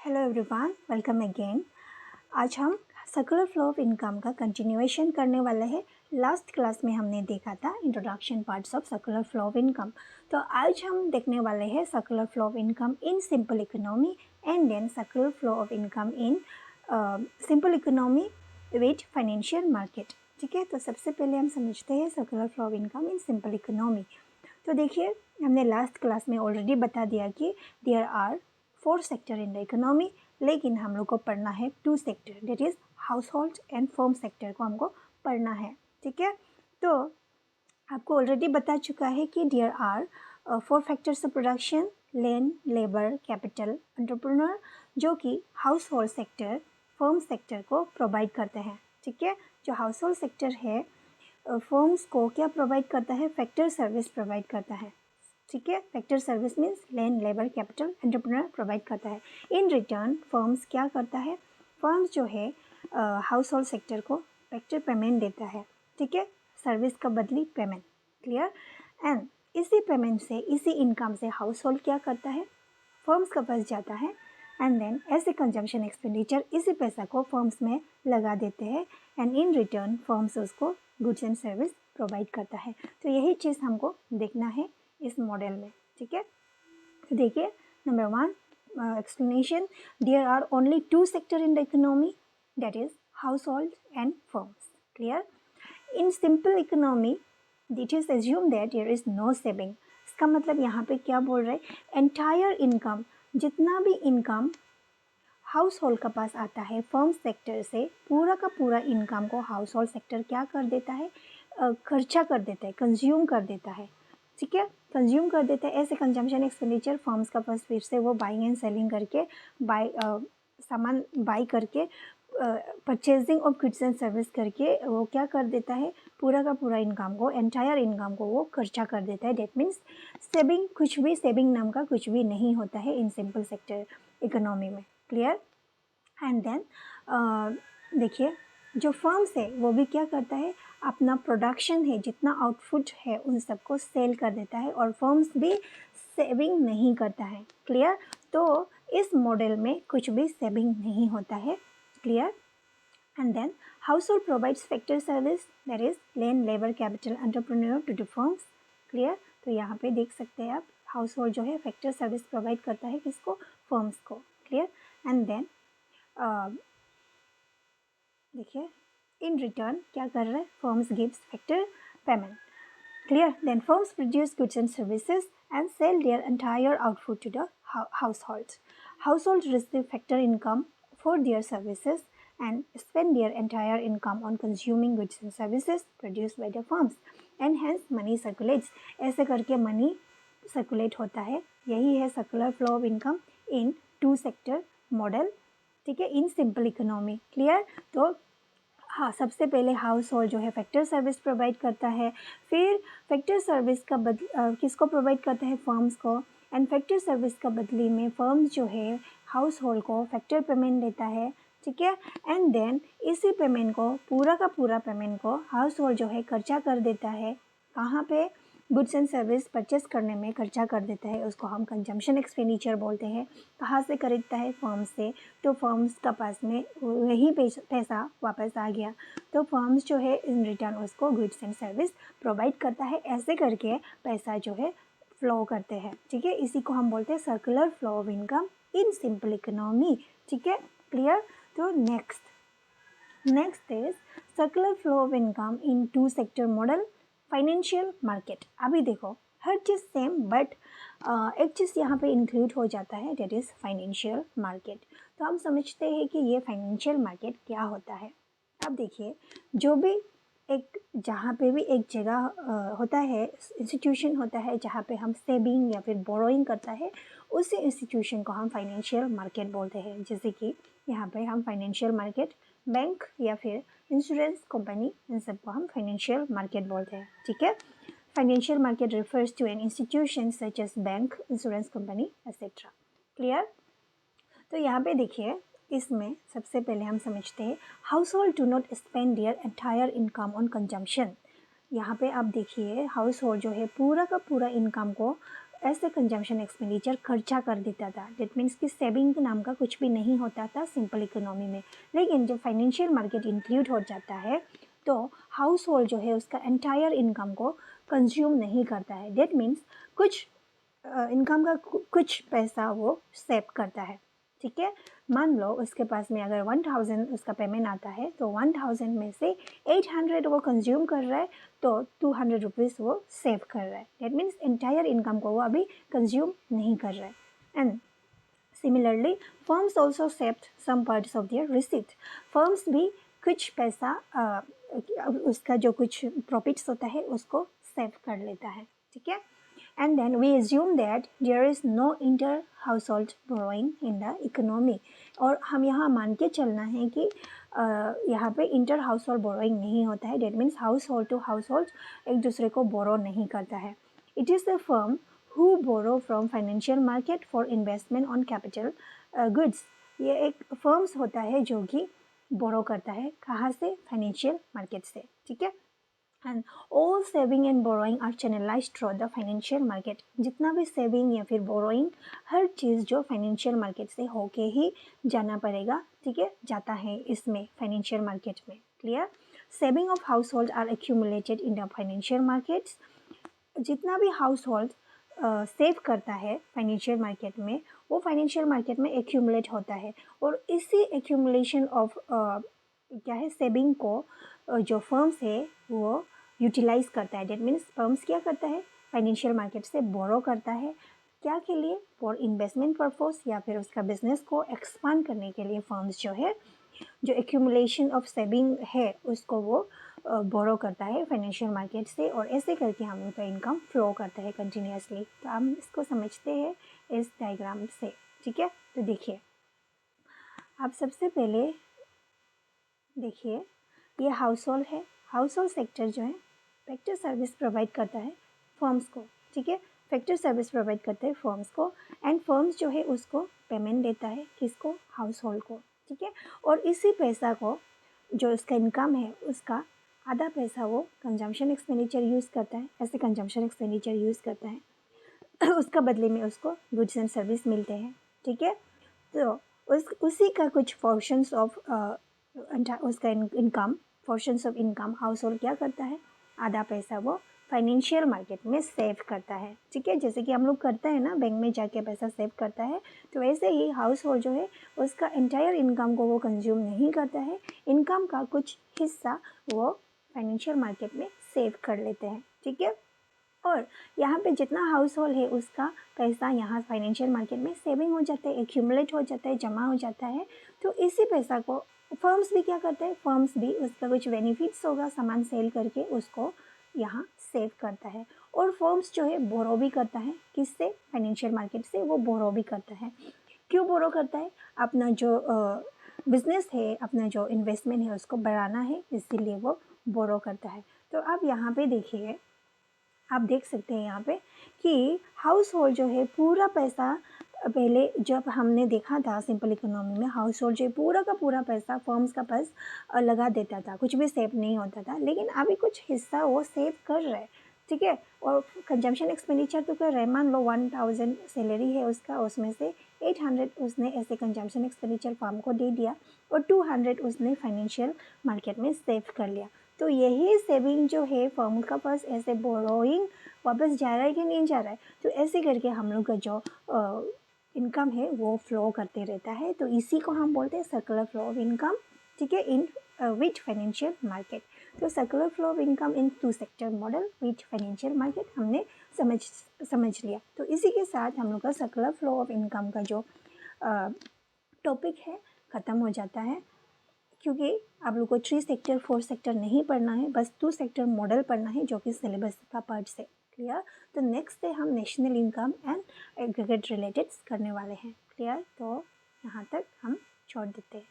Hello everyone, welcome again. आज हम circular flow of income का कंटिन्यूएशन करने वाले हैं। लास्ट क्लास में हमने देखा था introduction parts of circular flow of income. तो आज हम देखने वाले हैं circular flow of income in simple economy and then circular flow of income in simple economy with financial market. ठीक है, तो सबसे पहले हम समझते हैं circular flow of income in simple economy. तो देखिए, हमने लास्ट क्लास में ऑलरेडी बता दिया कि there are 4 sector in the economy, लेकिन हम लोग को पढ़ना है 2 sector, that is household and firm sector को हमको पढ़ना है। ठीक है, तो आपको ऑलरेडी बता चुका है कि there are 4 factors of production, land, labour, capital, entrepreneur, जो कि household sector, firm sector को प्रोवाइड करते हैं। ठीक है, जो हाउस होल्ड सेक्टर है फर्म्स को क्या प्रोवाइड करता है? फैक्टर सर्विस प्रोवाइड करता है। ठीक है, factor service means land, labour, capital, entrepreneur provide करता है। इन रिटर्न फर्म्स क्या करता है? फर्म्स जो है हाउस होल्ड सेक्टर को फैक्टर पेमेंट देता है। ठीक है, सर्विस का बदली पेमेंट। क्लियर? एंड इसी पेमेंट से, इसी इनकम से हाउस होल्ड क्या करता है? फर्म्स का पास जाता है and then as a consumption expenditure इसी पैसा को फर्म्स में लगा देते हैं एंड इन रिटर्न फर्म्स उसको गुड्स एंड सर्विस प्रोवाइड करता है। तो यही चीज़ हमको देखना है इस मॉडल में। ठीक है, तो देखिए, number 1 explanation, there are only 2 sector in the economy, that is household and firms. Clear? In simple economy it is assume that there is no saving. इसका मतलब यहाँ पे क्या बोल रहे हैं? एंटायर इनकम, जितना भी इनकम हाउस होल्ड का पास आता है फर्म सेक्टर से, पूरा का पूरा इनकम को हाउस होल्ड सेक्टर क्या कर देता है? खर्चा कर देता है, कंज्यूम कर देता है। ठीक है, कंज्यूम कर देता है। ऐसे कंजम्पशन एक्सपेंडिचर फर्म्स का पास फिर से वो बाइंग एंड सेलिंग करके सामान बाई करके purchasing of goods and service करके वो क्या कर देता है? पूरा का पूरा इनकम को, एंटायर इनकम को वो खर्चा कर देता है। डेट मीन्स सेविंग, कुछ भी सेविंग नाम का कुछ भी नहीं होता है इन सिंपल सेक्टर इकोनॉमी में। क्लियर? एंड देन देखिए, जो फर्म्स है वो भी क्या करता है? अपना प्रोडक्शन है, जितना आउटपुट है उन सबको सेल कर देता है और फर्म्स भी सेविंग नहीं करता है। क्लियर? तो इस मॉडल में कुछ भी सेविंग नहीं होता है। Clear? And then household provides factor service, that is land, labour, capital, entrepreneur to the firms. Clear? तो यहाँ पे देख सकते हैं आप, हाउस होल्ड जो है फैक्टर सर्विस प्रोवाइड करता है किसको? फर्म्स को। क्लियर? एंड देन देखिए, इन रिटर्न क्या कर रहे हैं? Firms gives factor payment. Clear? Then firms produce goods and services and sell their entire output to the households. Households receive factor income for their services and spend their entire income on consuming goods and services produced by the firms and hence money circulates. ऐसे करके money circulate होता है। यही है circular flow of income in 2 sector model. ठीक है, इन simple economy. Clear? तो हाँ, सबसे पहले हाउस होल्ड जो है फैक्टर सर्विस प्रोवाइड करता है, फिर फैक्टर सर्विस का किसको प्रोवाइड करता है? फर्म्स को। एंड फैक्टर सर्विस का बदली में फर्म्स जो है हाउस होल्ड को फैक्टर पेमेंट देता है। ठीक है, एंड देन इसी पेमेंट को, पूरा का पूरा पेमेंट को हाउस होल्ड जो है खर्चा कर देता है। कहाँ पे? गुड्स एंड सर्विस परचेस करने में खर्चा कर देता है, उसको हम कंजम्पशन एक्सपेंडिचर बोलते हैं। कहाँ से खरीदता है? फर्म्स से। तो फर्म्स का पास में वही पैसा वापस आ गया, तो फर्म्स जो है इन रिटर्न उसको गुड्स एंड सर्विस प्रोवाइड करता है। ऐसे करके पैसा जो है फ्लो करते हैं। ठीक है, इसी को हम बोलते हैं circular flow of income in simple economy. ठीक है, क्लियर? तो next is circular flow of income in 2 sector model, financial market. अभी देखो, हर चीज़ सेम, बट एक चीज़ यहाँ पे इंक्लूड हो जाता है, दैट इज़ फाइनेंशियल मार्केट। तो हम समझते हैं कि ये फाइनेंशियल मार्केट क्या होता है। अब देखिए, जो भी एक, जहाँ पे भी एक जगह होता है, इंस्टीट्यूशन होता है जहाँ पे हम सेविंग या फिर बोरोइंग करता है, उसी इंस्टीट्यूशन को हम फाइनेंशियल मार्केट बोलते हैं। जैसे कि यहाँ पे हम फाइनेंशियल मार्केट, बैंक या फिर इंश्योरेंस कंपनी, इन सबको हम फाइनेंशियल मार्केट बोलते हैं। ठीक है, financial market refers to an institution such as bank, insurance company etcetera. Clear? तो यहाँ पे देखिए, इसमें सबसे पहले हम समझते हैं house hold do not spend their entire income on consumption. यहाँ पे आप देखिए, हाउस होल्ड जो है पूरा का पूरा इनकम को ऐसे कंजम्पशन एक्सपेंडिचर खर्चा कर देता था। डेट मीन्स कि सेविंग नाम का कुछ भी नहीं होता था सिंपल इकोनॉमी में। लेकिन जब फाइनेंशियल मार्केट इंक्लूड हो जाता है तो हाउस होल्ड जो है उसका एंटायर इनकम को कंज्यूम नहीं करता है। डेट मीन्स कुछ इनकम का कुछ पैसा वो सेव करता है। ठीक है, मान लो उसके पास में अगर 1000 उसका पेमेंट आता है तो 1000 में से 800 वो कंज्यूम कर रहा है, तो 200 रुपीज़ वो सेव कर रहा है। डेट मीन्स एंटायर इनकम को वो अभी कंज्यूम नहीं कर रहा है। And similarly firms also saved some parts of their receipt. Firms भी कुछ पैसा उसका जो कुछ प्रॉफिट्स होता है उसको सेव कर लेता है। ठीक है, and then we assume that there is no inter household borrowing in the economy। और हम यहाँ मान के चलना है कि यहाँ पे इंटर हाउस होल्ड बोरोइंग नहीं होता है। Debt means household to household एक दूसरे को बोरो नहीं करता है। It is the firm who borrow from financial market for investment on capital goods. ये एक फर्म्स होता है जो कि बोरो करता है, कहाँ से? फाइनेंशियल मार्केट से। ठीक है, and all saving and borrowing are channelized through the financial market. जितना भी सेविंग या फिर बोरोइंग, हर चीज़ जो फाइनेंशियल मार्केट से होके ही जाना पड़ेगा। ठीक है, जाता है इसमें फाइनेंशियल मार्केट में। Clear? Saving of household are accumulated in the financial markets. जितना भी हाउस होल्ड सेव करता है फाइनेंशियल मार्केट में, वो फाइनेंशियल मार्केट में एक्यूमुलेट होता है। और इसी एक्यूमुलेशन ऑफ क्या है, सेविंग को जो फर्म्स है वो यूटिलाइज करता है। डेट मीन्स फर्म्स क्या करता है, फाइनेंशियल मार्केट से बोरो करता है। क्या के लिए? फॉर इन्वेस्टमेंट पर्पस या फिर उसका बिजनेस को एक्सपांड करने के लिए फर्म्स जो है जो एक्यूमुलेशन ऑफ सेविंग है उसको वो बोरो करता है फाइनेंशियल मार्केट से, और ऐसे करके हम लोग का इनकम फ्लो करता है कंटिन्यूसली। तो हम इसको समझते हैं इस डायग्राम से। ठीक है, तो देखिए आप सबसे पहले देखिए ये हाउस होल्ड है। हाउस होल्ड सेक्टर जो है फैक्टर सर्विस प्रोवाइड करता है फर्म्स को। ठीक है, फैक्टर सर्विस प्रोवाइड करते हैं फर्म्स को, एंड फर्म्स जो है उसको पेमेंट देता है, किसको? हाउस होल्ड को। ठीक है, और इसी पैसा को जो उसका इनकम है उसका आधा पैसा वो कंजम्पशन एक्सपेंडिचर यूज़ करता है। ऐसे कंजम्पशन एक्सपेंडिचर यूज़ करता है उसका बदले में उसको गुड्स एंड सर्विस मिलते हैं। ठीक है, तो उसी का कुछ पोर्शंस ऑफ उसका income, portions of income house hold क्या करता है, आधा पैसा वो फाइनेंशियल मार्केट में सेव करता है। ठीक है, जैसे कि हम लोग करते हैं ना, बैंक में जाके पैसा सेव करता है, तो वैसे ही हाउस होल्ड जो है उसका एंटायर इनकम को वो कंज्यूम नहीं करता है। इनकम का कुछ हिस्सा वो फाइनेंशियल मार्केट में सेव कर लेते हैं। ठीक है, और यहाँ पे जितना हाउस होल्ड है उसका पैसा यहाँ फाइनेंशियल मार्केट में सेविंग हो जाता है, एक्यूमुलेट हो जाता है, जमा हो जाता है। तो इसी पैसा को फर्म्स भी क्या करते हैं, फर्म्स भी उसका कुछ बेनिफिट्स होगा सामान सेल करके उसको यहाँ सेव करता है। और फर्म्स जो है बोरो भी करता है, किससे? फाइनेंशियल मार्केट से वो बोरो भी करता है। क्यों बोरो करता है? अपना जो बिजनेस है, अपना जो इन्वेस्टमेंट है उसको बढ़ाना है, इसीलिए वो बोरो करता है। तो आप यहाँ पे देखिए, आप देख सकते हैं यहाँ पे कि हाउस होल्ड जो है पूरा पैसा, पहले जब हमने देखा था सिंपल इकोनॉमी में, हाउस होल्ड जो पूरा का पूरा पैसा फर्म्स का पास लगा देता था, कुछ भी सेव नहीं होता था। लेकिन अभी कुछ हिस्सा वो सेव कर रहा है। ठीक है, और कंजम्पशन एक्सपेंडिचर तो कर रहा है। मान लो 1000 सैलरी है उसका, उसमें से 800 उसने ऐसे कंजम्पशन एक्सपेंडिचर फर्म को दे दिया और 200 उसने फाइनेंशियल मार्केट में सेव कर लिया। तो यही सेविंग जो है फर्म का पास ऐसे बोरोइंग वापस जा रहा है कि नहीं जा रहा है। तो ऐसे करके हम लोग का जो इनकम है वो फ्लो करते रहता है। तो इसी को हम बोलते हैं सर्कुलर फ्लो ऑफ इनकम। ठीक है, इन विथ फाइनेंशियल मार्केट। तो circular flow of income in two sector model with financial market हमने समझ लिया। तो इसी के साथ हम लोग का सर्कुलर फ्लो ऑफ इनकम का जो टॉपिक है ख़त्म हो जाता है, क्योंकि आप लोग को 3 सेक्टर 4 सेक्टर नहीं पढ़ना है, बस 2 सेक्टर मॉडल पढ़ना है जो कि सिलेबस का पार्ट से। क्लियर? तो नेक्स्ट डे हम national income and aggregate related करने वाले हैं। क्लियर? तो यहाँ तक हम छोड़ देते हैं।